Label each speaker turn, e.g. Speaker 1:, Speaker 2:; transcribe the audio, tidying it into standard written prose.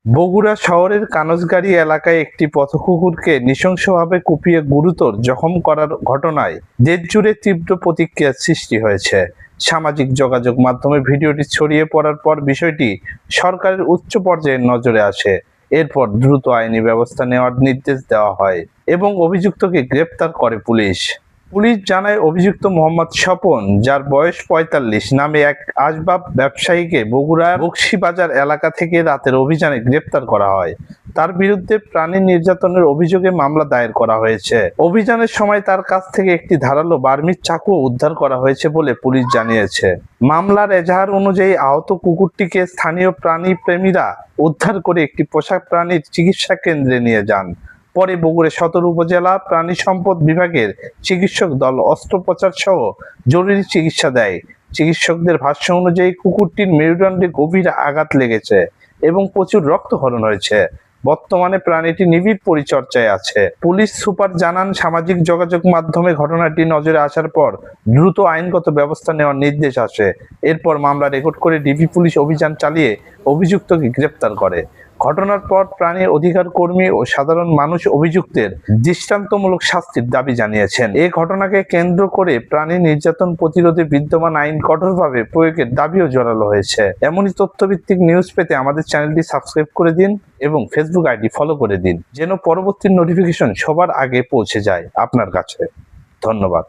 Speaker 1: বগুড়া শহরের কানজগাড়ি এলাকায় একটি পথকুকুরকে নৃশংসভাবে কুপিয়ে গুরুতর জখম করার ঘটনায় দেশজুড়ে তীব্র প্রতিক্রিয়ার সৃষ্টি হয়েছে। সামাজিক যোগাযোগ মাধ্যমে ভিডিওটি ছড়িয়ে পড়ার পর বিষয়টি সরকারের উচ্চ পর্যায়ের নজরে আসে। এরপর দ্রুত আইনি ব্যবস্থা নেওয়ার নির্দেশ দেওয়া হয় এবং অভিযুক্তকে গ্রেপ্তার করে পুলিশ। পুলিশ জানায় অভিযুক্ত মোহাম্মদ স্বপন, যার বয়স ৪৫, নামে এক আসবাব ব্যবসায়ীকে বগুড়ার বকশীবাজার এলাকা থেকে রাতের অভিযানে গ্রেপ্তার করা হয়। তার বিরুদ্ধে প্রাণী নির্যাতনের অভিযোগে মামলা দায়ের করা হয়েছে। অভিযানের সময় তার কাছ থেকে একটি ধারালো বার্মিজ চাকু উদ্ধার করা হয়েছে বলে পুলিশ জানিয়েছে। মামলার এজাহার অনুযায়ী আহত কুকুরটিকে স্থানীয় প্রাণী প্রেমীরা উদ্ধার করে একটি পোষা প্রাণীর চিকিৎসা কেন্দ্রে নিয়ে যান। পরে বগুড়া সদর উপজেলা প্রাণী সম্পদ বিভাগের চিকিৎসক দল অস্ত্রোপচার সহ জরুরি চিকিৎসা দেয়। চিকিৎসকদের ভাষ্য অনুযায়ী কুকুরটির মেরুদণ্ডে গভীর আঘাত লেগেছে এবং প্রচুর রক্তক্ষরণ হয়েছে। বর্তমানে প্রাণীটি নিবিড় পরিচর্যায় আছে। পুলিশ সুপার জানান, সামাজিক যোগাযোগ মাধ্যমে ঘটনাটি নজরে আসার পর দ্রুত আইনগত ব্যবস্থা নেওয়ার নির্দেশ আসে। এরপর মামলা রেকর্ড করে ডিবি পুলিশ অভিযান চালিয়ে অভিযুক্তকে গ্রেপ্তার করে। ঘটনার পর প্রাণী অধিকার কর্মী ও সাধারণ মানুষ অভিযুক্তের দৃষ্টান্তমূলক শাস্তির দাবি জানিয়েছেন। এই ঘটনাকে কেন্দ্র করে প্রাণী নির্যাতন প্রতিরোধে বিদ্যমান আইন কঠোরভাবে প্রয়োগের দাবিও জোরালো হয়েছে। এমনই তথ্যভিত্তিক নিউজ পেতে আমাদের চ্যানেলটি সাবস্ক্রাইব করে দিন এবং ফেসবুক আইডি ফলো করে দিন, যেন পরবর্তী নোটিফিকেশন সবার আগে পৌঁছে যায় আপনার কাছে। ধন্যবাদ।